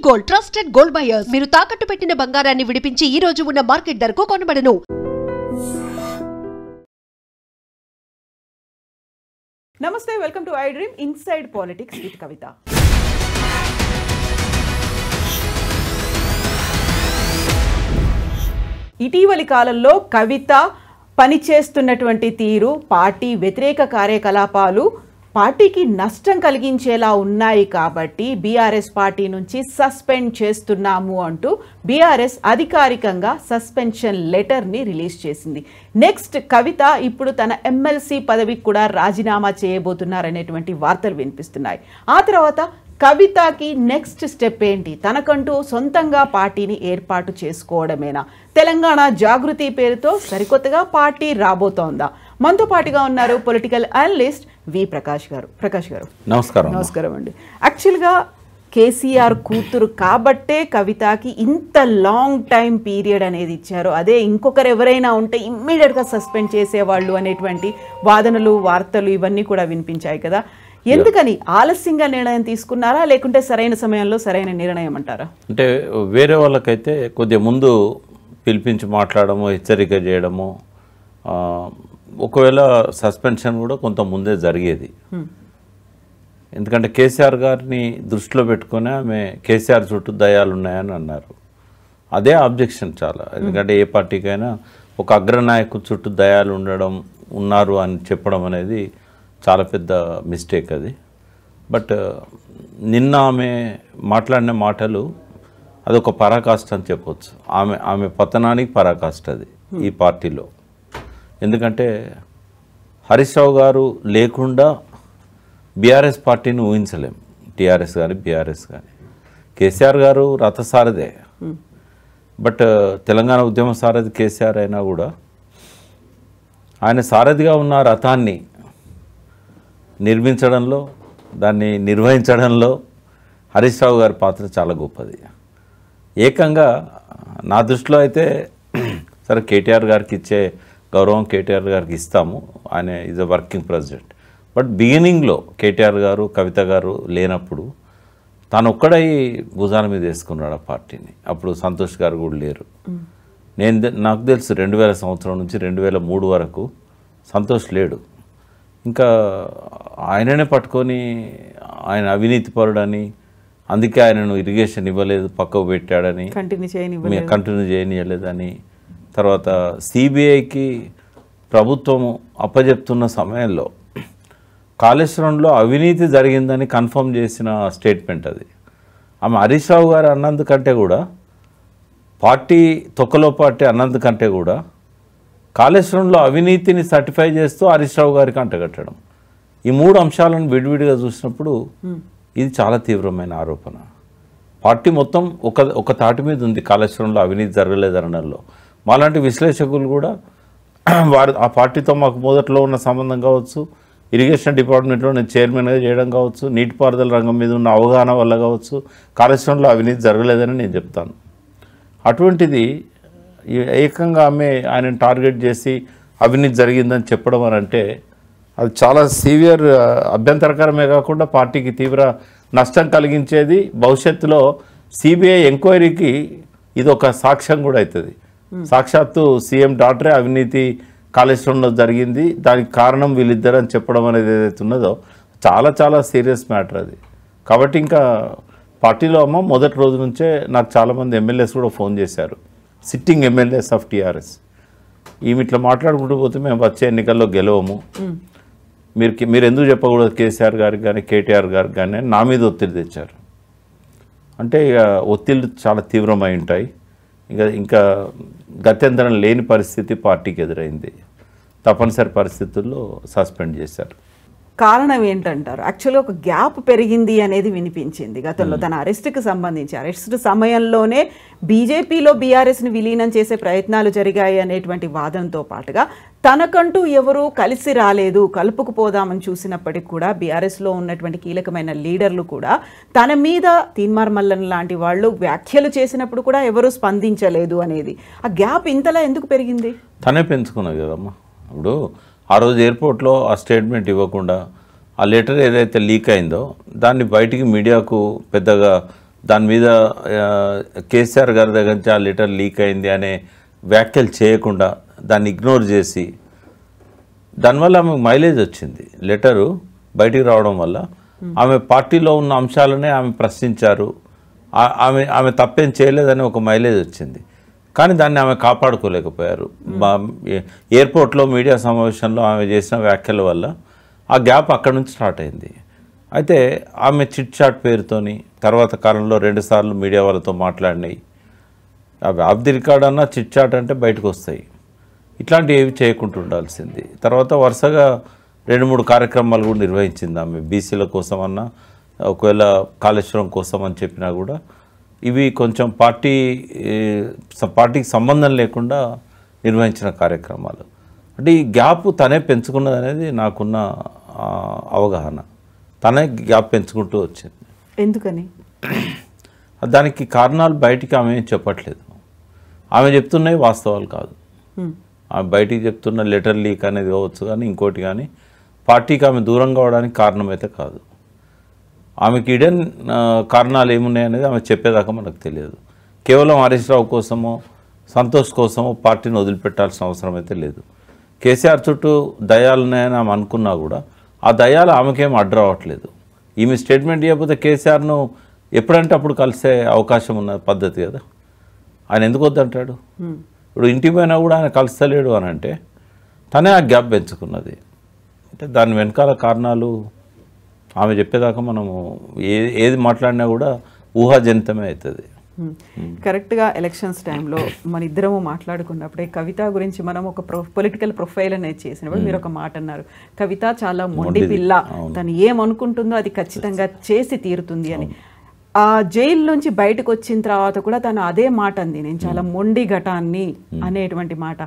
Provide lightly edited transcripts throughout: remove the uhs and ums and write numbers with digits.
Gold trusted gold buyers. మీరు తాకట్టు పెట్టిన బంగారాన్ని విడిపించి ఈ రోజు ఉన్న మార్కెట్ ధరకు కొనబడను. నమస్తే, welcome to I dream inside politics with Kavitha. ఇటీవలి కాలంలో కవిత పనిచేస్తున్నటువంటి తీరు, పార్టీ వ్యతిరేక కార్యకలాపాలు పార్టీకి నష్టం కలిగించేలా ఉన్నాయి కాబట్టి బీఆర్ఎస్ పార్టీ నుంచి సస్పెండ్ చేస్తున్నాము అంటూ బీఆర్ఎస్ అధికారికంగా సస్పెన్షన్ లెటర్ని రిలీజ్ చేసింది. నెక్స్ట్ కవిత ఇప్పుడు తన ఎమ్మెల్సీ పదవికి కూడా రాజీనామా చేయబోతున్నారనేటువంటి వార్తలు వినిపిస్తున్నాయి. ఆ తర్వాత కవితకి నెక్స్ట్ స్టెప్ ఏంటి? తనకంటూ సొంతంగా పార్టీని ఏర్పాటు చేసుకోవడమేనా? తెలంగాణ జాగృతి పేరుతో సరికొత్తగా పార్టీ రాబోతోందా? మనతో పాటుగా ఉన్నారు పొలిటికల్ అనలిస్ట్ వి ప్రకాష్ గారు. ప్రకాష్ గారు నమస్కారం. నమస్కారం అండి. యాక్చువల్గా కేసీఆర్ కూతురు కాబట్టే కవితకి ఇంత లాంగ్ టైం పీరియడ్ అనేది ఇచ్చారు. అదే ఇంకొకరు ఎవరైనా ఉంటే ఇమ్మీడియట్గా సస్పెండ్ చేసేవాళ్ళు అనేటువంటి వాదనలు, వార్తలు ఇవన్నీ కూడా వినిపించాయి కదా. ఎందుకని ఆలస్యంగా నిర్ణయం తీసుకున్నారా, లేకుంటే సరైన సమయంలో సరైన నిర్ణయం అంటారా? అంటే వేరే వాళ్ళకైతే కొద్దిగా ముందు పిలిపించి మాట్లాడము, హెచ్చరిక చేయడము, ఒకవేళ సస్పెన్షన్ కూడా కొంత ముందే జరిగేది. ఎందుకంటే కేసీఆర్ గారిని దృష్టిలో పెట్టుకొని ఆమె కేసీఆర్ చుట్టూ దయాలు ఉన్నాయని అన్నారు. అదే ఆబ్జెక్షన్ చాలా. ఎందుకంటే ఏ పార్టీకైనా ఒక అగ్రనాయకు చుట్టూ దయాలు ఉన్నారు అని చెప్పడం అనేది చాలా పెద్ద మిస్టేక్ అది. బట్ నిన్న ఆమె మాట్లాడిన మాటలు అదొక పరాకాష్ట అని చెప్పవచ్చు. ఆమె పతనానికి పరాకాష్ట అది ఈ పార్టీలో. ఎందుకంటే హరీష్ రావు గారు లేకుండా బీఆర్ఎస్ పార్టీని ఊహించలేం. టీఆర్ఎస్ కానీ బీఆర్ఎస్ కానీ. కేసీఆర్ గారు రథసారథే, బట్ తెలంగాణ ఉద్యమ సారథి కేసీఆర్ అయినా కూడా ఆయన సారథిగా ఉన్న రథాన్ని నిర్మించడంలో, దాన్ని నిర్వహించడంలో హరీష్ రావు గారి పాత్ర చాలా గొప్పది. ఏకంగా నా దృష్టిలో అయితే సరే కేటీఆర్ గారికి ఇచ్చే గౌరవం కేటీఆర్ గారికి ఇస్తాము, ఆయన is a working president. But బిగినింగ్లో కేటీఆర్ గారు, కవిత గారు లేనప్పుడు తాను ఒక్కడై భుజాల మీద వేసుకున్నాడు ఆ పార్టీని. అప్పుడు సంతోష్ గారు కూడా లేరు. నాకు తెలుసు 2000 సంవత్సరం నుంచి 2003 వరకు సంతోష్ లేడు. ఇంకా ఆయననే పట్టుకొని ఆయన అవినీతి పరుడని, అందుకే ఆయనను ఇరిగేషన్ ఇవ్వలేదు, పక్కకు పెట్టాడని, కంటిన్యూ చేయనియలేదని, తర్వాత సిబిఐకి ప్రభుత్వం అప్పజెప్తున్న సమయంలో కాళేశ్వరంలో అవినీతి జరిగిందని కన్ఫర్మ్ చేసిన స్టేట్మెంట్ అది. ఆమె హరీష్ రావు గారు అన్నందుకంటే కూడా, పార్టీ తొక్కలో పార్టీ అన్నందుకంటే కూడా కాళేశ్వరంలో అవినీతిని సర్టిఫై చేస్తూ హరీష్ రావు గారికి అంటగట్టడం. ఈ 3 అంశాలను విడివిడిగా చూసినప్పుడు ఇది చాలా తీవ్రమైన ఆరోపణ. పార్టీ మొత్తం ఒక తాటి మీద ఉంది కాళేశ్వరంలో అవినీతి జరగలేదనడంలో. మాలాంటి విశ్లేషకులు కూడా ఆ పార్టీతో మాకు మొదట్లో ఉన్న సంబంధం కావచ్చు, ఇరిగేషన్ డిపార్ట్మెంట్లో నేను చైర్మన్గా చేయడం కావచ్చు, నీటిపారుదల రంగం మీద ఉన్న అవగాహన వల్ల కావచ్చు, కాళేశ్వరంలో అవినీతి జరగలేదని నేను చెప్తాను. అటువంటిది ఏకంగా ఆయనను టార్గెట్ చేసి అవినీతి జరిగిందని చెప్పడం అని అంటే అది చాలా సీవియర్ అభ్యంతరకరమే కాకుండా పార్టీకి తీవ్ర నష్టం కలిగించేది. భవిష్యత్తులో సిబిఐ ఎంక్వైరీకి ఇది ఒక సాక్ష్యం కూడా అవుతుంది. సాక్షాత్తు సీఎం డాక్టరే అవినీతి కాళేశ్వరంలో జరిగింది, దానికి కారణం వీళ్ళిద్దరు అని చెప్పడం అనేది ఏదైతే ఉన్నదో చాలా చాలా సీరియస్ మ్యాటర్ అది. కాబట్టి ఇంకా పార్టీలో మొదటి రోజు నుంచే నాకు చాలామంది ఎమ్మెల్యేస్ కూడా ఫోన్ చేశారు, సిట్టింగ్ ఎమ్మెల్యేస్ ఆఫ్ టీఆర్ఎస్. ఈమె ఇట్లా మాట్లాడుకుంటూ పోతే మేము వచ్చే ఎన్నికల్లో గెలవము, మీరు ఎందుకు చెప్పకూడదు కేసీఆర్ గారికి కానీ కేటీఆర్ గారికి కానీ నా మీద ఒత్తిడి తెచ్చారు. అంటే ఇక ఒత్తిళ్ళు చాలా తీవ్రమై ఉంటాయి. ఇంకా గత్యంతరం లేని పరిస్థితి పార్టీకి ఎదురైంది. తప్పనిసరి పరిస్థితుల్లో సస్పెండ్ చేశారు. కారణం ఏంటంటారు? యాక్చువల్గా ఒక గ్యాప్ పెరిగింది అనేది వినిపించింది గతంలో. తన అరెస్ట్కి సంబంధించి అరెస్ట్ సమయంలోనే బీజేపీలో బీఆర్ఎస్ని విలీనం చేసే ప్రయత్నాలు జరిగాయి అనేటువంటి వాదనతో పాటుగా తనకంటూ ఎవరూ కలిసి రాలేదు, కలుపుకుపోదామని చూసినప్పటికి కూడా బీఆర్ఎస్లో ఉన్నటువంటి కీలకమైన లీడర్లు కూడా తన మీద తీన్మార్ మల్లన్ లాంటి వాళ్ళు వ్యాఖ్యలు చేసినప్పుడు కూడా ఎవరూ స్పందించలేదు అనేది. ఆ గ్యాప్ ఇంతలా ఎందుకు పెరిగింది? తనే పెంచుకున్నది కదమ్మా. ఇప్పుడు ఆ రోజు ఎయిర్పోర్ట్లో ఆ స్టేట్మెంట్ ఇవ్వకుండా ఆ లెటర్ ఏదైతే లీక్ అయిందో దాన్ని బయటికి మీడియాకు పెద్దగా దాని మీద కేసీఆర్ గారి దగ్గర నుంచి ఆ లెటర్ లీక్ అయింది అనే వ్యాఖ్యలు చేయకుండా దాన్ని ఇగ్నోర్ చేసి దానివల్ల ఆమెకు మైలేజ్ వచ్చింది. లెటరు బయటికి రావడం వల్ల ఆమె పార్టీలో ఉన్న అంశాలనే ఆమె ప్రశ్నించారు, ఆమె తప్పేం చేయలేదని ఒక మైలేజ్ వచ్చింది. కానీ దాన్ని ఆమె కాపాడుకోలేకపోయారు. ఎయిర్పోర్ట్లో మీడియా సమావేశంలో ఆమె చేసిన వ్యాఖ్యల వల్ల ఆ గ్యాప్ అక్కడి నుంచి స్టార్ట్ అయింది. అయితే ఆమె చిట్ చాట్ పేరుతోని తర్వాత కాలంలో 2 సార్లు మీడియా వాళ్ళతో మాట్లాడినాయి. అవి ఆఫ్ ది రికార్డ్ అన్నా చిట్ చాట్ అంటే బయటకు వస్తాయి. ఇట్లాంటివి ఏవి చేయకుండా ఉండాల్సింది. తర్వాత వరుసగా 2-3 కార్యక్రమాలు కూడా నిర్వహించింది ఆమె. బీసీల కోసం అన్నా, ఒకవేళ కాళేశ్వరం కోసం అని చెప్పినా కూడా ఇవి కొంచెం పార్టీకి సంబంధం లేకుండా నిర్వహించిన కార్యక్రమాలు. అంటే ఈ గ్యాప్ తనే పెంచుకున్నది అనేది నాకున్న అవగాహన. తనే గ్యాప్ పెంచుకుంటూ వచ్చింది. ఎందుకని? దానికి కారణాలు బయటికి ఆమె ఏం చెప్పట్లేదు. ఆమె చెప్తున్నాయి వాస్తవాలు కాదు. ఆమె బయటికి చెప్తున్న లెటర్ లీక్ అనేది కావచ్చు కానీ ఇంకోటి కానీ పార్టీకి ఆమె దూరం కావడానికి కారణమైతే కాదు. ఆమెకి ఇడెన్ కారణాలు ఏమున్నాయి అనేది ఆమె చెప్పేదాకా మనకు తెలియదు. కేవలం హరీష్ రావు కోసమో సంతోష్ కోసమో పార్టీని వదిలిపెట్టాల్సిన అవసరం అయితే లేదు. కేసీఆర్ చుట్టూ దయాలున్నాయని ఆమె అనుకున్నా కూడా ఆ దయాలు ఆమెకేం అడ్డు రావట్లేదు. ఈమె స్టేట్మెంట్ ఇవ్వకపోతే కేసీఆర్ను ఎప్పుడంటే అప్పుడు కలిసే అవకాశం ఉన్న పద్ధతి కదా. ఆయన ఎందుకు వద్దంటాడు? ఇప్పుడు ఇంటికి పోయినా కూడా ఆయన కలుస్తలేడు అని అంటే తనే ఆ గ్యాప్ పెంచుకున్నది. అంటే దాని వెనకాల కారణాలు ఆమె చెప్పేదాకా మనము ఏది మాట్లాడినా కూడా ఊహాజనితమే అవుతుంది. కరెక్ట్గా ఎలక్షన్స్ టైంలో మన ఇద్దరము మాట్లాడుకున్నప్పుడే కవిత గురించి మనం ఒక పొలిటికల్ ప్రొఫైల్ అనేది చేసినప్పుడు మీరు ఒక మాట అన్నారు, కవిత చాలా మొండి పిల్ల, తను ఏమనుకుంటుందో అది ఖచ్చితంగా చేసి తీరుతుంది అని. ఆ జైలు నుంచి బయటకు వచ్చిన తర్వాత కూడా తను అదే మాట అంది, నేను చాలా మొండి ఘటాన్ని అనేటువంటి మాట.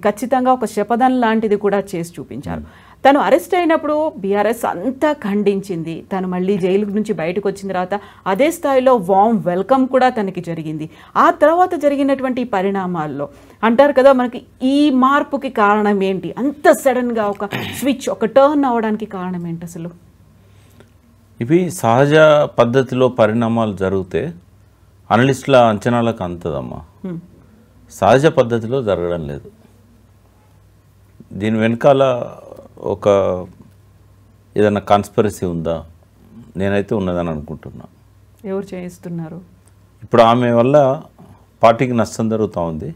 ఖచ్చితంగా ఒక శపథం లాంటిది కూడా చేసి చూపించారు. తను అరెస్ట్ అయినప్పుడు బీఆర్ఎస్ అంతా ఖండించింది. తను మళ్ళీ జైలు నుంచి బయటకు వచ్చిన తర్వాత అదే స్థాయిలో వామ్ వెల్కమ్ కూడా తనకి జరిగింది. ఆ తర్వాత జరిగినటువంటి పరిణామాల్లో అంటారు కదా, మనకి ఈ మార్పుకి కారణం ఏంటి, అంత సడన్గా ఒక స్విచ్, ఒక టర్న్ అవ్వడానికి కారణం ఏంటి అసలు? ఇవి సహజ పద్ధతిలో పరిణామాలు జరిగితే అనలిస్టుల అంచనాలకు అంతదమ్మా. సహజ పద్ధతిలో జరగడం లేదు. దీని వెనకాల ఒక ఏదైనా కాన్స్పిరసీ ఉందా? నేనైతే ఉన్నదని అనుకుంటున్నా. ఎవరు చేయిస్తున్నారు? ఇప్పుడు ఆమె వల్ల పార్టీకి నష్టం జరుగుతూ ఉంది.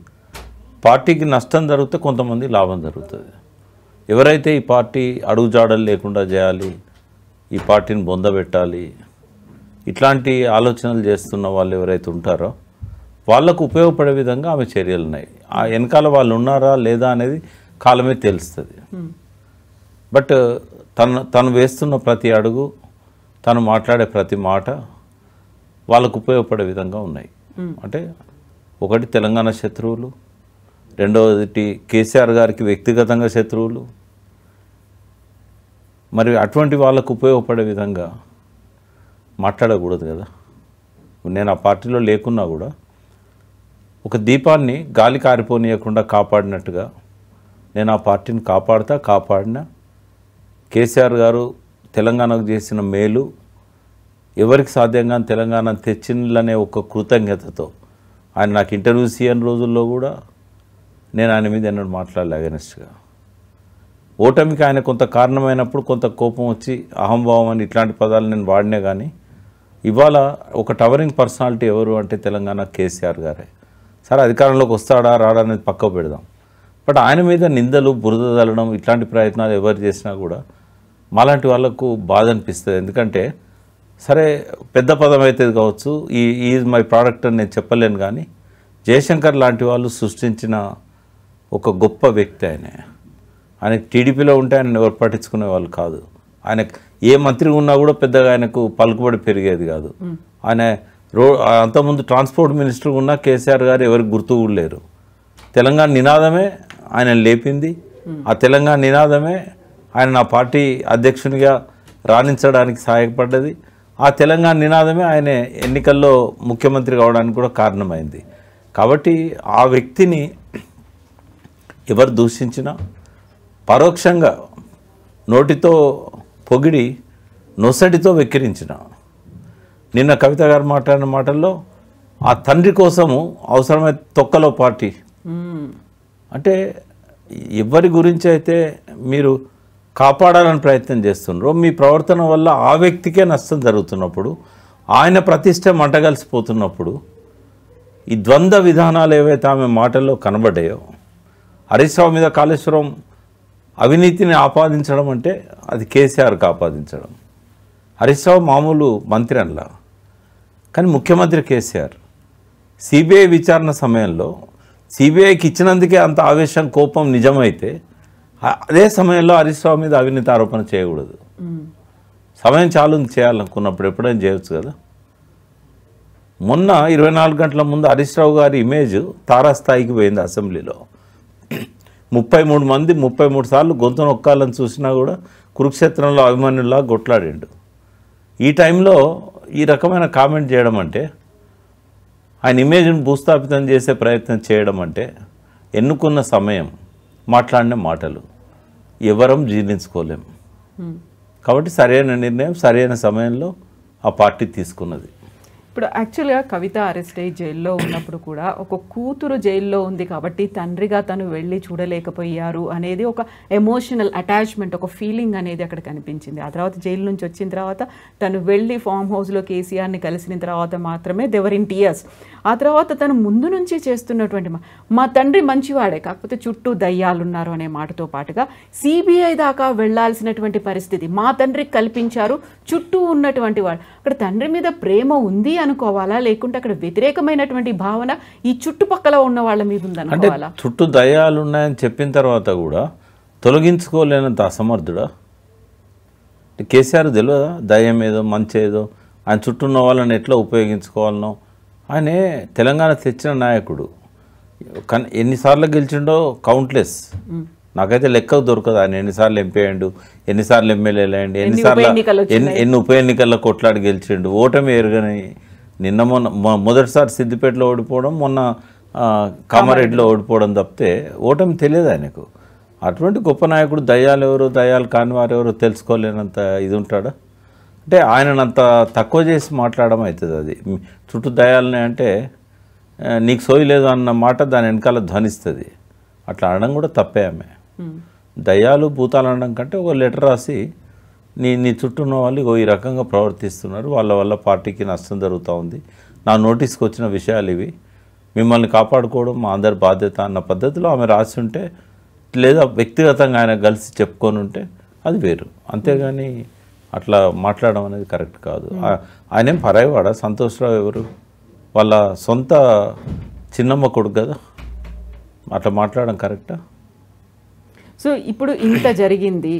పార్టీకి నష్టం జరిగితే కొంతమంది లాభం జరుగుతుంది. ఎవరైతే ఈ పార్టీ అడుగుజాడలు లేకుండా చేయాలి, ఈ పార్టీని బొందబెట్టాలి, ఇట్లాంటి ఆలోచనలు చేస్తున్న వాళ్ళు ఎవరైతే ఉంటారో వాళ్ళకు ఉపయోగపడే విధంగా ఆమె చర్యలు ఉన్నాయి. ఆ వెనకాల వాళ్ళు ఉన్నారా లేదా అనేది కాలమే తెలుస్తుంది. బట్ తను వేస్తున్న ప్రతి అడుగు, తను మాట్లాడే ప్రతి మాట వాళ్ళకు ఉపయోగపడే విధంగా ఉన్నాయి. అంటే ఒకటి తెలంగాణ శత్రువులు, రెండవది కేసీఆర్ గారికి వ్యక్తిగతంగా శత్రువులు. మరి అటువంటి వాళ్ళకు ఉపయోగపడే విధంగా మాట్లాడకూడదు కదా. నేను ఆ పార్టీలో లేకున్నా కూడా ఒక దీపాన్ని గాలి కారిపోనీయకుండా కాపాడినట్టుగా నేను ఆ పార్టీని కాపాడినా కేసీఆర్ గారు తెలంగాణకు చేసిన మేలు ఎవరికి సాధ్యంగా తెలంగాణ తెచ్చిందనే ఒక కృతజ్ఞతతో ఆయన నాకు ఇంటర్వ్యూస్ ఇయ్యని రోజుల్లో కూడా నేను ఆయన మీద ఎన్నడూ మాట్లాడలే అగెనిస్ట్గా. ఓటమికి ఆయన కొంత కారణమైనప్పుడు కొంత కోపం వచ్చి అహంభావం అని ఇట్లాంటి పదాలు నేను వాడినా కానీ ఇవాళ ఒక టవరింగ్ పర్సనాలిటీ ఎవరు అంటే తెలంగాణ కేసీఆర్ గారే. సరే అధికారంలోకి వస్తాడా రాడా అనేది పక్కకు పెడదాం. బట్ ఆయన మీద నిందలు, బురద చల్లడం ఇట్లాంటి ప్రయత్నాలు ఎవరు చేసినా కూడా మాలాంటి వాళ్ళకు బాధ అనిపిస్తుంది. ఎందుకంటే సరే పెద్ద పదం అయితే కావచ్చు, ఈజ్ మై ప్రోడక్ట్ అని నేను చెప్పలేను, కానీ జయశంకర్ లాంటి వాళ్ళు సృష్టించిన ఒక గొప్ప వ్యక్తి ఆయనకు టీడీపీలో ఉంటే ఆయన ఎవరు పట్టించుకునే వాళ్ళు కాదు. ఆయన ఏ మంత్రి ఉన్నా కూడా పెద్దగా ఆయనకు పలుకుబడి పెరిగేది కాదు. ఆయన అంతకుముందు ట్రాన్స్పోర్ట్ మినిస్టర్ ఉన్నా కేసీఆర్ గారు ఎవరికి గుర్తు కూడా లేరు. తెలంగాణ నినాదమే ఆయన లేపింది. ఆ తెలంగాణ నినాదమే ఆయన నా పార్టీ అధ్యక్షునిగా రాణించడానికి సహాయపడ్డది. ఆ తెలంగాణ నినాదమే ఆయన ఎన్నికల్లో ముఖ్యమంత్రి కావడానికి కూడా కారణమైంది. కాబట్టి ఆ వ్యక్తిని ఎవరు దూషించినా పరోక్షంగా నోటితో పొగిడి నొసటితో వెక్కిరించిన నిన్న కవిత గారు మాట్లాడిన మాటల్లో ఆ తండ్రి కోసము అవసరమైతే తొక్కలో పార్టీ అంటే ఎవరి గురించి అయితే మీరు కాపాడాలని ప్రయత్నం చేస్తున్నారో మీ ప్రవర్తన వల్ల ఆ వ్యక్తికే నష్టం జరుగుతున్నప్పుడు ఆయన ప్రతిష్ట మంటగలిసిపోతున్నప్పుడు ఈ ద్వంద్వ విధానాలు ఏవైతే ఆమె మాటల్లో కనబడ్డాయో హరీష్ రావు మీద కాళేశ్వరం అవినీతిని ఆపాదించడం అంటే అది కేసీఆర్కి ఆపాదించడం. హరీష్ రావు మామూలు మంత్రి అనలా, కానీ ముఖ్యమంత్రి కేసీఆర్. సిబిఐ విచారణ సమయంలో సిబిఐకి ఇచ్చినందుకే అంత ఆవేశం కోపం నిజమైతే అదే సమయంలో హరీష్ రావు మీద అవినీతి ఆరోపణ చేయకూడదు. సమయం చాలు చేయాలనుకున్నప్పుడు ఎప్పుడైనా చేయొచ్చు కదా. మొన్న 24 గంటల ముందు హరీష్ రావు గారి ఇమేజ్ తారాస్థాయికి పోయింది. అసెంబ్లీలో 33 మంది 33 సార్లు గొంతు నొక్కాలని చూసినా కూడా కురుక్షేత్రంలో అభిమన్యుల్లా కొట్లాడిండు. ఈ టైంలో ఈ రకమైన కామెంట్ చేయడం అంటే, ఆయన ఇమేజ్ను భూస్థాపితం చేసే ప్రయత్నం చేయడం అంటే, ఎన్నుకున్న సమయం మాట్లాడిన మాటలు ఎవరం జీర్ణించుకోలేం. కాబట్టి సరైన నిర్ణయం సరైన సమయంలో ఆ పార్టీ తీసుకున్నది. ఇప్పుడు యాక్చువల్గా కవిత అరెస్ట్ అయ్యి జైల్లో ఉన్నప్పుడు కూడా ఒక కూతురు జైల్లో ఉంది కాబట్టి తండ్రిగా తను వెళ్ళి చూడలేకపోయారు అనేది ఒక ఎమోషనల్ అటాచ్మెంట్, ఒక ఫీలింగ్ అనేది అక్కడ కనిపించింది. ఆ తర్వాత జైలు నుంచి వచ్చిన తర్వాత తను వెళ్ళి ఫామ్ హౌస్లో కేసీఆర్ని కలిసిన తర్వాత మాత్రమే దెవర్ ఇన్ టీయర్స్. ఆ తర్వాత తను ముందు నుంచి చేస్తున్నటువంటి మా తండ్రి మంచివాడే కాకపోతే చుట్టూ దయ్యాలు ఉన్నారు అనే మాటతో పాటుగా సిబిఐ దాకా వెళ్లాల్సినటువంటి పరిస్థితి మా తండ్రికి కల్పించారు చుట్టూ ఉన్నటువంటి వాడు. అక్కడ తండ్రి మీద ప్రేమ ఉంది అనుకోవాలా, లేకుంటే అక్కడ వ్యతిరేకమైనటువంటి భావన ఈ చుట్టుపక్కల ఉన్న వాళ్ళ మీద ఉందనుకోవాలా? చుట్టూ దయ్యాలు ఉన్నాయని చెప్పిన తర్వాత కూడా తొలగించుకోలేనంత అసమర్థుడా కేసీఆర్? తెలియదా దయ్యం ఏదో మంచి ఏదో ఆయన చుట్టూ ఉన్న వాళ్ళని ఎట్లా ఉపయోగించుకోవాలనో? ఆయనే తెలంగాణ తెచ్చిన నాయకుడు. కానీ ఎన్నిసార్లు గెలిచిండో కౌంట్లెస్. నాకైతే లెక్క దొరకదు ఆయన ఎన్నిసార్లు ఎంపీ అయ్యిండు, ఎన్నిసార్లు ఎమ్మెల్యేలు అయ్యండి, ఎన్ని ఉప ఎన్నికల్లో కొట్లాడి గెలిచిండు. ఓటమి ఎరుగని నిన్న మొదటిసారి సిద్దిపేటలో ఓడిపోవడం, మొన్న కామారెడ్డిలో ఓడిపోవడం తప్పితే ఓటమి తెలియదు ఆయనకు. అటువంటి గొప్ప నాయకుడు దయ్యాలు ఎవరో దయ్యాలు కాని వారు ఎవరో తెలుసుకోలేనంత ఇది ఉంటాడా? అంటే ఆయనంత తక్కువ చేసి మాట్లాడడం అవుతుంది. అది చుట్టూ దయాలని అంటే నీకు సోయలేదు అన్న మాట దాని వెనకాల ధ్వనిస్తుంది. అట్లా అనడం కూడా తప్పే. ఆమె దయ్యాలు భూతాలు అనడం కంటే ఒక లెటర్ రాసి నీ చుట్టూ ఉన్న వాళ్ళు ఈ రకంగా ప్రవర్తిస్తున్నారు, వాళ్ళ వల్ల పార్టీకి నష్టం జరుగుతూ ఉంది, నా నోటీస్కి వచ్చిన విషయాలు ఇవి, మిమ్మల్ని కాపాడుకోవడం మా అందరి బాధ్యత అన్న పద్ధతిలో ఆమె రాసి ఉంటే, లేదా వ్యక్తిగతంగా ఆయన కలిసి చెప్పుకొని ఉంటే అది వేరు. అంతేగాని అట్లా మాట్లాడడం అనేది కరెక్ట్ కాదు. ఆయనేం పరాయివాడా? సంతోష్రావు ఎవరు? వాళ్ళ సొంత చిన్నమ్మ కొడుకు కదా. అట్లా మాట్లాడడం కరెక్టా? సో ఇప్పుడు ఇంత జరిగింది,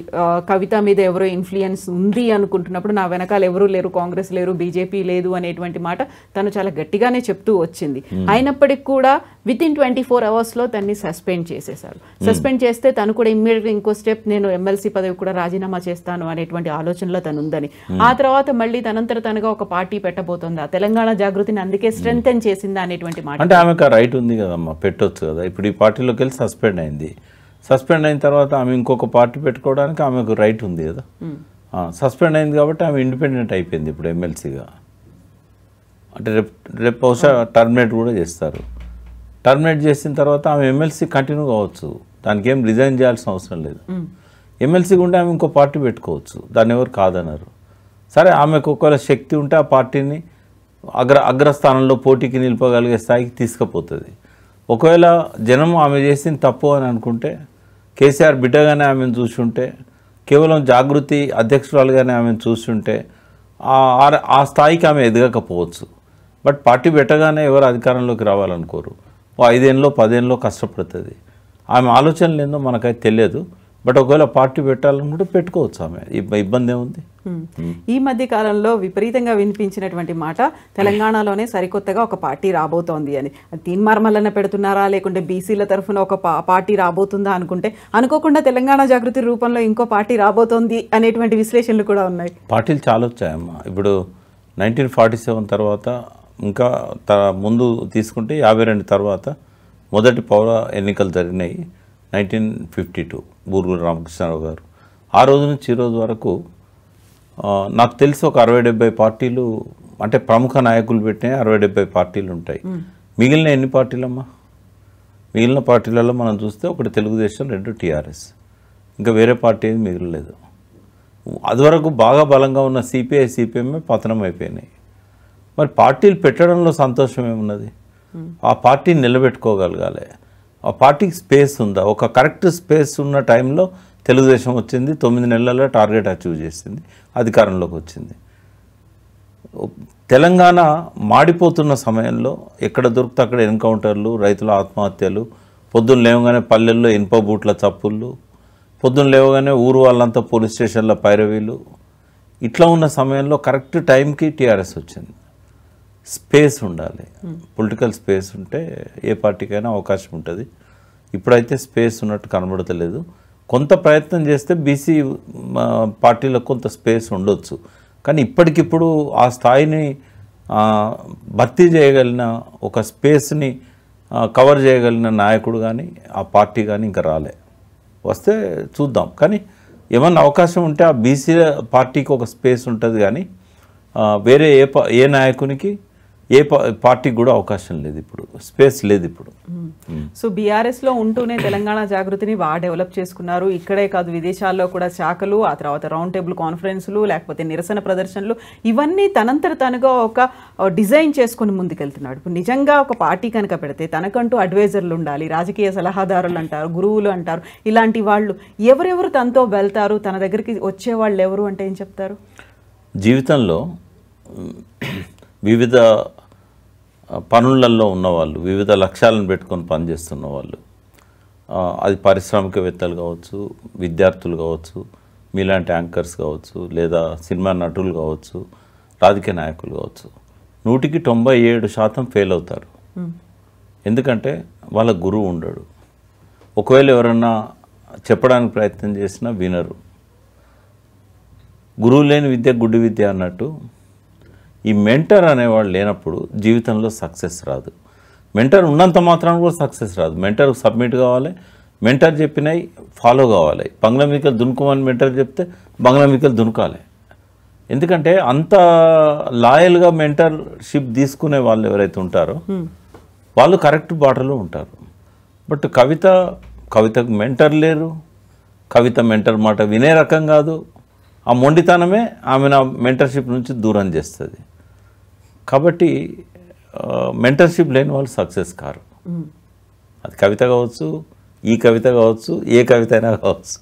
కవిత మీద ఎవరో ఇన్ఫ్లుయెన్స్ ఉంది అనుకుంటున్నప్పుడు నా వెనకాల ఎవరూ లేరు, కాంగ్రెస్ లేరు, బీజేపీ లేదు అనేటువంటి మాట తను చాలా గట్టిగానే చెప్తూ వచ్చింది. అయినప్పటికీ కూడా విత్ ఇన్ 24 అవర్స్లో తన్ని సస్పెండ్ చేసేశారు. సస్పెండ్ చేస్తే తను కూడా ఇమ్మీడియట్గా ఇంకో స్టెప్ నేను ఎమ్మెల్సీ పదవి కూడా రాజీనామా చేస్తాను అనేటువంటి ఆలోచనలో తను ఉందని. ఆ తర్వాత మళ్ళీ తనంతట తనగా ఒక పార్టీ పెట్టబోతుందా, తెలంగాణ జాగృతిని అందుకే స్ట్రెంథెన్ చేసిందా అనేటువంటి మాట. అంటే ఆమెకు రైట్ ఉంది కదమ్మా, పెట్టొచ్చు కదా. ఇప్పుడు ఈ పార్టీలోకి వెళ్ళి సస్పెండ్ అయింది. సస్పెండ్ అయిన తర్వాత ఆమె ఇంకొక పార్టీ పెట్టుకోవడానికి ఆమెకు రైట్ ఉంది కదా. సస్పెండ్ అయింది కాబట్టి ఆమె ఇండిపెండెంట్ అయిపోయింది ఇప్పుడు ఎమ్మెల్సీగా. అంటే రేపు బహుశా టర్మినేట్ కూడా చేస్తారు. టర్మినేట్ చేసిన తర్వాత ఆమె ఎమ్మెల్సీ కంటిన్యూ కావచ్చు, దానికి ఏం రిజైన్ చేయాల్సిన అవసరం లేదు. ఎమ్మెల్సీ ఉంటే ఆమె ఇంకో పార్టీ పెట్టుకోవచ్చు, దాన్ని ఎవరు కాదన్నారు. సరే ఆమెకు ఒకవేళ శక్తి ఉంటే ఆ పార్టీని అగ్రస్థానంలో పోటీకి నిలపగలిగే స్థాయికి తీసుకుపోతుంది. ఒకవేళ జనం ఆమె చేసింది తప్పు అని అనుకుంటే, కేసీఆర్ బిడ్డగానే ఆమెను చూసుంటే, కేవలం జాగృతి అధ్యక్షురాలుగానే ఆమెను చూస్తుంటే ఆ స్థాయికి ఆమె ఎదగకపోవచ్చు. బట్ పార్టీ పెట్టగానే ఎవరు అధికారంలోకి రావాలనుకోరు. 5 ఏళ్ళలో 10 ఏళ్ళలో కష్టపడుతుంది. ఆమె ఆలోచనలు ఏందో మనకైతే తెలియదు. బట్ ఒకవేళ పార్టీ పెట్టాలనుకుంటే పెట్టుకోవచ్చు, ఆమె ఇబ్బంది ఏముంది. ఈ మధ్య కాలంలో విపరీతంగా వినిపించినటువంటి మాట తెలంగాణలోనే సరికొత్తగా ఒక పార్టీ రాబోతోంది అని. తీన్మార్మల్లన్న పెడుతున్నారా, లేకుంటే బీసీల తరఫున ఒక పార్టీ రాబోతుందా అనుకుంటే అనుకోకుండా తెలంగాణ జాగృతి రూపంలో ఇంకో పార్టీ రాబోతోంది అనేటువంటి విశ్లేషణలు కూడా ఉన్నాయి. పార్టీలు చాలా వచ్చాయమ్మా. ఇప్పుడు 1947 తర్వాత ఇంకా ముందు తీసుకుంటే 52 తర్వాత మొదటి పౌర ఎన్నికలు జరిగినాయి 1952 బూరుగుల రామకృష్ణారావు గారు. ఆ రోజు నుంచి ఈ రోజు వరకు నాకు తెలిసి ఒక 60-70 పార్టీలు అంటే ప్రముఖ నాయకులు పెట్టిన 60-70 పార్టీలు ఉంటాయి. మిగిలిన ఎన్ని పార్టీలమ్మా? మిగిలిన పార్టీలలో మనం చూస్తే ఒకటి తెలుగుదేశం, 2 టీఆర్ఎస్, ఇంకా వేరే పార్టీ ఏది మిగిలలేదు. అదివరకు బాగా బలంగా ఉన్న సిపిఐ, సిపిఎంఏ పతనం అయిపోయినాయి. మరి పార్టీలు పెట్టడంలో సంతోషం ఏమున్నది? ఆ పార్టీని నిలబెట్టుకోగలగాలి. ఆ పార్టీకి స్పేస్ ఉందా? ఒక కరెక్ట్ స్పేస్ ఉన్న టైంలో తెలుగుదేశం వచ్చింది, 9 నెలల్లో టార్గెట్ అచీవ్ చేసింది, అధికారంలోకి వచ్చింది. తెలంగాణ మాడిపోతున్న సమయంలో ఎక్కడ దొరికితే అక్కడ ఎన్కౌంటర్లు, రైతుల ఆత్మహత్యలు, పొద్దున్న లేవగానే పల్లెల్లో ఇనుప బూట్ల చప్పుళ్ళు, పొద్దున్న లేవగానే ఊరు వాళ్ళంతా పోలీస్ స్టేషన్ల పైరవీలు, ఇట్లా ఉన్న సమయంలో కరెక్ట్ టైంకి టీఆర్ఎస్ వచ్చింది. స్పేస్ ఉండాలి, పొలిటికల్ స్పేస్ ఉంటే ఏ పార్టీకైనా అవకాశం ఉంటుంది. ఇప్పుడైతే స్పేస్ ఉన్నట్టు కనబడతలేదు. కొంత ప్రయత్నం చేస్తే బీసీ పార్టీలకు కొంత స్పేస్ ఉండొచ్చు, కానీ ఇప్పటికిప్పుడు ఆ స్థాయిని భర్తీ చేయగలిగిన, ఒక స్పేస్ని కవర్ చేయగలిగిన నాయకుడు కానీ ఆ పార్టీ కానీ ఇంకా రాలే. వస్తే చూద్దాం, కానీ ఏమన్నా అవకాశం ఉంటే ఆ బీసీ పార్టీకి ఒక స్పేస్ ఉంటుంది, కానీ వేరే ఏ నాయకునికి ఏ పార్టీకి కూడా అవకాశం లేదు, ఇప్పుడు స్పేస్ లేదు ఇప్పుడు. సో బీఆర్ఎస్లో ఉంటూనే తెలంగాణ జాగృతిని బాగా డెవలప్ చేసుకున్నారు. ఇక్కడే కాదు, విదేశాల్లో కూడా శాఖలు, ఆ తర్వాత రౌండ్ టేబుల్ కాన్ఫరెన్సులు, లేకపోతే నిరసన ప్రదర్శనలు, ఇవన్నీ తనంతట తనుగా ఒక డిజైన్ చేసుకుని ముందుకెళ్తున్నాడు. ఇప్పుడు నిజంగా ఒక పార్టీ కనుక పెడితే తనకంటూ అడ్వైజర్లు ఉండాలి, రాజకీయ సలహాదారులు అంటారు, గురువులు అంటారు, ఇలాంటి వాళ్ళు ఎవరెవరు తనతో వెళ్తారు, తన దగ్గరికి వచ్చేవాళ్ళు ఎవరు అంటే ఏం చెప్తారు? జీవితంలో వివిధ పనులలో ఉన్నవాళ్ళు, వివిధ లక్ష్యాలను పెట్టుకొని పనిచేస్తున్న వాళ్ళు, అది పారిశ్రామికవేత్తలు కావచ్చు, విద్యార్థులు కావచ్చు, మీలాంటి యాంకర్స్ కావచ్చు, లేదా సినిమా నటులు కావచ్చు, రాజకీయ నాయకులు కావచ్చు, 100కి 97% ఫెయిల్ అవుతారు. ఎందుకంటే వాళ్ళ గురువు ఉండడు. ఒకవేళ ఎవరన్నా చెప్పడానికి ప్రయత్నం చేసినా వినరు. గురువు లేని విద్య గుడ్డి విద్య అన్నట్టు ఈ మెంటర్ అనేవాళ్ళు లేనప్పుడు జీవితంలో సక్సెస్ రాదు. మెంటర్ ఉన్నంత మాత్రాన కూడా సక్సెస్ రాదు. మెంటర్ సబ్మిట్ కావాలి, మెంటర్ చెప్పినవి ఫాలో కావాలి. బంగ్లామికలు దునుకోమని మెంటర్ చెప్తే బంగ్లామికలు దునుకాలి. ఎందుకంటే అంత లాయల్గా మెంటర్షిప్ తీసుకునే వాళ్ళు ఎవరైతే ఉంటారో వాళ్ళు కరెక్ట్ బాటలో ఉంటారు. బట్ కవితకు మెంటర్ లేరు, కవిత మెంటర్ మాట వినే రకం కాదు. ఆ మొండితనమే ఆమె నా మెంటర్షిప్ నుంచి దూరం చేస్తుంది. కాబట్టి మెంటర్షిప్ లేని వాళ్ళు సక్సెస్ కారు. అది కవిత కావచ్చు, ఈ కవిత కావచ్చు, ఏ కవిత అయినా కావచ్చు.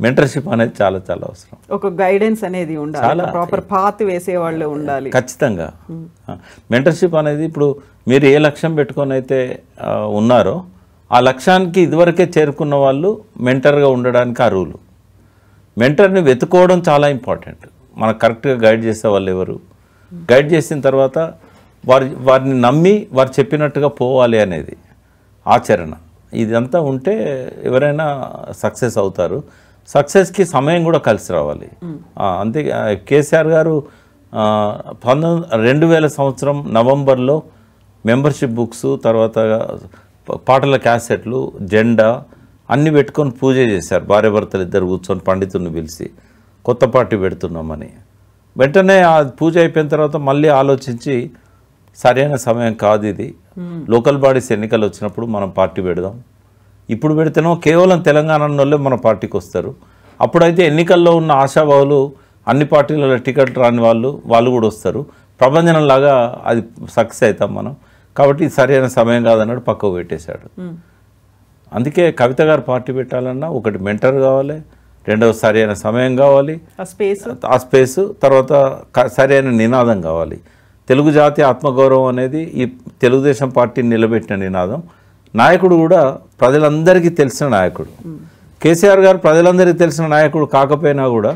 మెంటర్షిప్ అనేది చాలా చాలా అవసరం. ఒక గైడెన్స్ అనేది ఉండాలి, ప్రాపర్ పాత్ వేసేవాళ్ళు ఉండాలి ఖచ్చితంగా. మెంటర్షిప్ అనేది ఇప్పుడు మీరు ఏ లక్ష్యం పెట్టుకొని అయితే ఉన్నారో ఆ లక్ష్యానికి ఇదివరకే చేరుకున్న వాళ్ళు మెంటర్గా ఉండడానికి అర్హులు. మెంటర్ని వెతుకోవడం చాలా ఇంపార్టెంట్. మనకు కరెక్ట్గా గైడ్ చేసే వాళ్ళు ఎవరు, గైడ్ చేసిన తర్వాత వారిని నమ్మి వారు చెప్పినట్టుగా పోవాలి అనేది ఆచరణ, ఇదంతా ఉంటే ఎవరైనా సక్సెస్ అవుతారు. సక్సెస్కి సమయం కూడా కలిసి రావాలి. అంతే. కేసీఆర్ గారు 2000 సంవత్సరం నవంబర్లో మెంబర్షిప్ బుక్స్, తర్వాత పాటల క్యాసెట్లు, జెండా అన్నీ పెట్టుకొని పూజ చేశారు. భార్యాభర్తలు ఇద్దరు కూర్చొని పండితుడిని పిలిచి కొత్త పార్టీ పెడుతున్నామని. వెంటనే ఆ పూజ అయిపోయిన తర్వాత మళ్ళీ ఆలోచించి సరైన సమయం కాదు ఇది, లోకల్ బాడీస్ ఎన్నికలు వచ్చినప్పుడు మనం పార్టీ పెడదాం. ఇప్పుడు పెడితేనో కేవలం తెలంగాణ వాళ్ళే మన పార్టీకి వస్తారు. అప్పుడైతే ఎన్నికల్లో ఉన్న ఆశావాహులు, అన్ని పార్టీలలో టికెట్ రాని వాళ్ళు కూడా వస్తారు. ప్రభంజనంలాగా అది సక్సెస్ అవుతాం మనం. కాబట్టి సరైన సమయం కాదన్నాడు, పక్కకు పెట్టేశాడు. అందుకే కవిత గారు పార్టీ పెట్టాలన్నా ఒకటి మెంటర్ కావాలి, రెండవ సరైన సమయం కావాలి, ఆ స్పేస్, తర్వాత సరైన నినాదం కావాలి. తెలుగు జాతి ఆత్మగౌరవం అనేది ఈ తెలుగుదేశం పార్టీని నిలబెట్టిన నినాదం. నాయకుడు కూడా ప్రజలందరికీ తెలిసిన నాయకుడు. కేసీఆర్ గారు ప్రజలందరికీ తెలిసిన నాయకుడు కాకపోయినా కూడా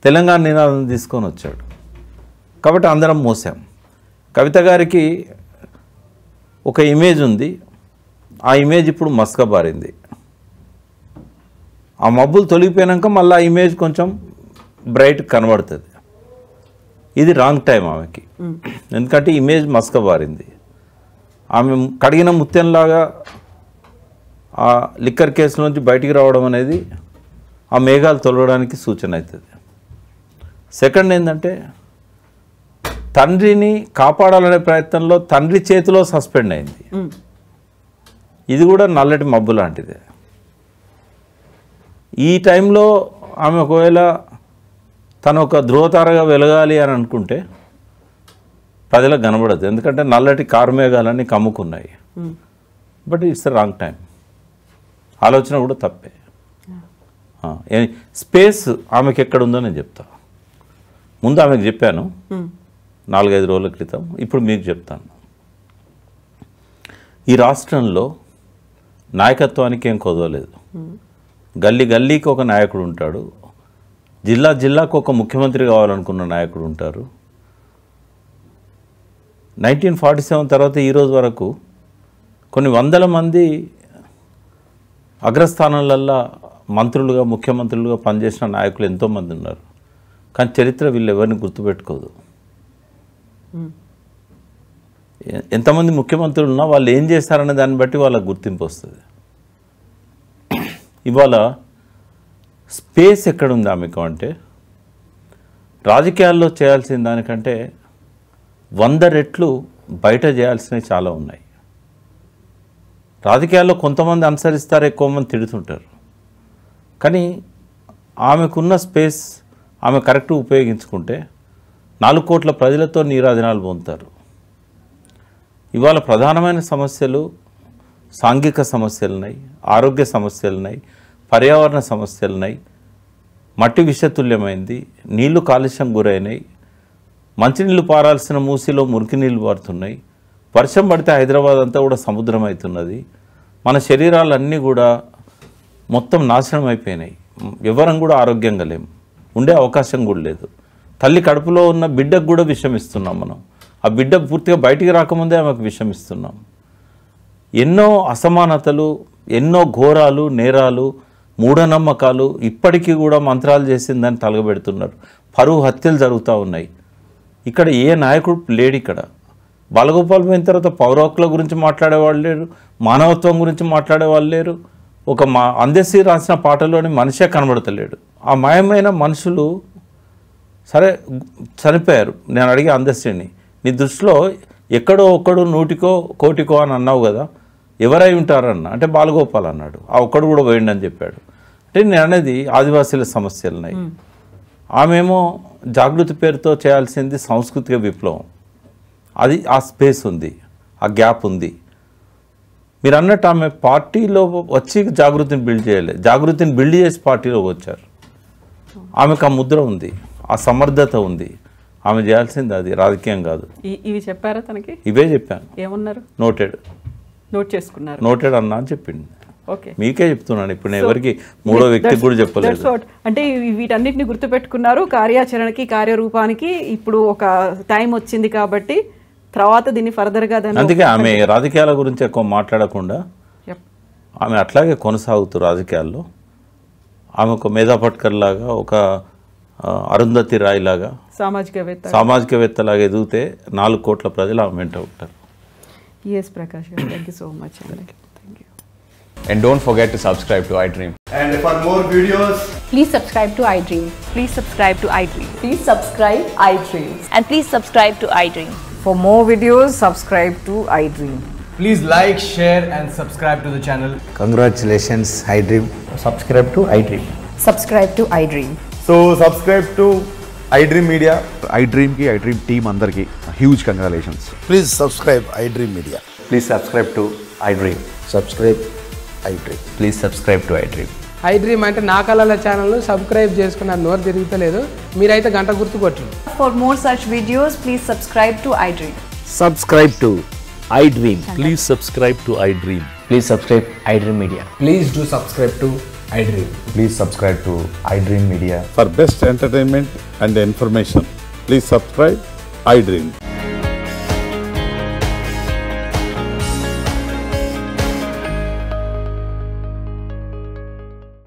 తెలంగాణ నినాదం తీసుకొని వచ్చాడు. కాబట్టి అందరం మోసాం. కవిత గారికి ఒక ఇమేజ్ ఉంది, ఆ ఇమేజ్ ఇప్పుడు మస్కబారింది. ఆ మబ్బులు తొలగిపోయాక మళ్ళీ ఆ ఇమేజ్ కొంచెం బ్రైట్ కనబడుతుంది. ఇది రాంగ్ టైం ఆమెకి, ఎందుకంటే ఇమేజ్ మస్కబారింది. ఆమె కడిగిన ముత్యంలాగా ఆ లిక్కర్ కేసు నుంచి బయటికి రావడం అనేది ఆ మేఘాలు తొలగడానికి సూచన అవుతుంది. సెకండ్ ఏంటంటే తండ్రిని కాపాడాలనే ప్రయత్నంలో తండ్రి చేతిలో సస్పెండ్ అయింది. ఇది కూడా నల్లటి మబ్బు లాంటిదే. ఈ టైంలో ఆమె ఒకవేళ తను ఒక ధ్రువతారగా వెలగాలి అని అనుకుంటే ప్రజలకు కనబడదు, ఎందుకంటే నల్లటి కారుమేఘాలన్నీ కమ్ముకున్నాయి. But it's the wrong time. ఆలోచన కూడా తప్పే. స్పేస్ ఆమెకి ఎక్కడ ఉందో నేను చెప్తా. ముందు ఆమెకు చెప్పాను 4-5 రోజుల క్రితం, ఇప్పుడు మీకు చెప్తాను. ఈ రాష్ట్రంలో నాయకత్వానికి ఏం కొదవలేదు. గల్లీ గల్లీకి ఒక నాయకుడు ఉంటాడు, జిల్లా జిల్లాకు ఒక ముఖ్యమంత్రి కావాలనుకున్న నాయకుడు ఉంటారు. 1947 తర్వాత ఈరోజు వరకు కొన్ని వందల మంది అగ్రస్థానాలల్లో మంత్రులుగా ముఖ్యమంత్రులుగా పనిచేసిన నాయకులు ఎంతోమంది ఉన్నారు. కానీ చరిత్ర వీళ్ళు ఎవరిని గుర్తుపెట్టుకోదు. ఎంతమంది ముఖ్యమంత్రులు ఉన్నా వాళ్ళు ఏం చేస్తారనే దాన్ని బట్టి వాళ్ళకు గుర్తింపు వస్తుంది. ఇవాళ స్పేస్ ఎక్కడుంది ఆమెకు అంటే, రాజకీయాల్లో చేయాల్సిన దానికంటే 100 రెట్లు బయట చేయాల్సినవి చాలా ఉన్నాయి. రాజకీయాల్లో కొంతమంది అనుసరిస్తారు, ఎక్కువ మంది తిడుతుంటారు. కానీ ఆమెకున్న స్పేస్ ఆమె కరెక్ట్ ఉపయోగించుకుంటే 4 కోట్ల ప్రజలతో నీరాజనాలు పొందుతారు. ఇవాళ ప్రధానమైన సమస్యలు సాంఘిక సమస్యలున్నాయి, ఆరోగ్య సమస్యలున్నాయి, పర్యావరణ సమస్యలున్నాయి, మట్టి విషతుల్యమైంది, నీళ్లు కాలుష్యం గురైనాయి, మంచినీళ్ళు పారాల్సిన మూసిలో మురికి నీళ్ళు పారుతున్నాయి, వర్షం పడితే హైదరాబాద్ అంతా కూడా సముద్రం అవుతున్నది, మన శరీరాలన్నీ కూడా మొత్తం నాశనం అయిపోయినాయి, ఎవరం కూడా ఆరోగ్యంగా లేము, ఉండే అవకాశం కూడా లేదు. తల్లి కడుపులో ఉన్న బిడ్డకు కూడా విషం ఇస్తున్నాం మనం, ఆ బిడ్డ పూర్తిగా బయటికి రాకముందే ఆమెకు విషం ఇస్తున్నాం. ఎన్నో అసమానతలు, ఎన్నో ఘోరాలు, నేరాలు, మూఢనమ్మకాలు ఇప్పటికీ కూడా మంత్రాలు చేసిందని తలగబెడుతున్నారు. పరువు హత్యలు జరుగుతూ ఉన్నాయి. ఇక్కడ ఏ నాయకుడు లేడు. ఇక్కడ బాలగోపాల్ పోయిన తర్వాత పౌర హక్కుల గురించి మాట్లాడేవాళ్ళు లేరు, మానవత్వం గురించి మాట్లాడేవాళ్ళు లేరు. ఒక అందెసి రాసిన పాటలోని మనిషే కనబడతలేడు. ఆ మాయమైన మనుషులు సరే చనిపోయారు. నేను అడిగే అందశ్రీని, నీ దృష్టిలో ఎక్కడో ఒక్కడు 100కో 1,00,00,000 అని అన్నావు కదా, ఎవరై ఉంటారన్న అంటే బాలగోపాల్ అన్నాడు. ఆ ఒక్కడు కూడా పోయిండని చెప్పాడు. అంటే నేను అనేది ఆదివాసీల సమస్యలున్నాయి. ఆమెమో జాగృతి పేరుతో చేయాల్సింది సాంస్కృతిక విప్లవం. అది ఆ స్పేస్ ఉంది, ఆ గ్యాప్ ఉంది. మీరు అన్నట్టు ఆమె పార్టీలో వచ్చి జాగృతిని బిల్డ్ చేయలేదు, జాగృతిని బిల్డ్ చేసి పార్టీలోకి వచ్చారు. ఆమెకు ఆ ముద్ర ఉంది, ఆ సమర్థత ఉంది. ఆమె చేయాల్సింది అది, రాజకీయం కాదు. ఇవి చెప్పారా తనకి? ఇవే చెప్పాను. ఏమన్నారు? నోటెడ్, నోట్ చేసుకున్నారు. నోటెడ్ అన్నా అని చెప్పింది. ఓకే, మీకే చెప్తున్నాను. ఇప్పుడు నేను ఎవరికి మూడో వ్యక్తికి కూడా చెప్పలేదు. అంటే వీటన్నిటిని గుర్తుపెట్టుకున్నారు. కార్యాచరణకి, కార్యరూపానికి ఇప్పుడు ఒక టైం వచ్చింది కాబట్టి తర్వాత దీన్ని ఫర్దర్గా అందుకే ఆమె రాజకీయాల గురించి ఎక్కువ మాట్లాడకుండా ఆమె అట్లాగే కొనసాగుతూ రాజకీయాల్లో ఆమె ఒక మేధా పట్కర్ లాగా, ఒక అరుంధతి రాయ్ లాగా, సామాజికవేత్తలాగా ఎదిగితే 4 కోట్ల ప్రజలు ఆమె వెంట ఉంటారు. Yes, Prakash. Thank you so much. Thank you. And don't forget to subscribe to iDream. And for more videos, please subscribe to iDream. Please subscribe to iDream. Please subscribe iDream. And please subscribe to iDream. For more videos, subscribe to iDream. please like, share and subscribe to the channel. Congratulations, iDream. Subscribe to iDream. Subscribe to iDream. So subscribe to iDream Media. iDream ki iDream team andarki huge congratulations. Please subscribe iDream Media. Please subscribe to iDream. Subscribe iDream. Please subscribe to iDream. iDream అంటే నా కళల channel subscribe చేసుకున్న నోరు తిరుగుతలేదు, మీరైతే గంట గుర్తు కొట్టండి. For more such videos, please subscribe to iDream. Subscribe to iDream. Please subscribe to iDream. Please subscribe iDream Media. Please do subscribe to iDream. Please subscribe to iDream Media. For best entertainment and information, please subscribe iDream.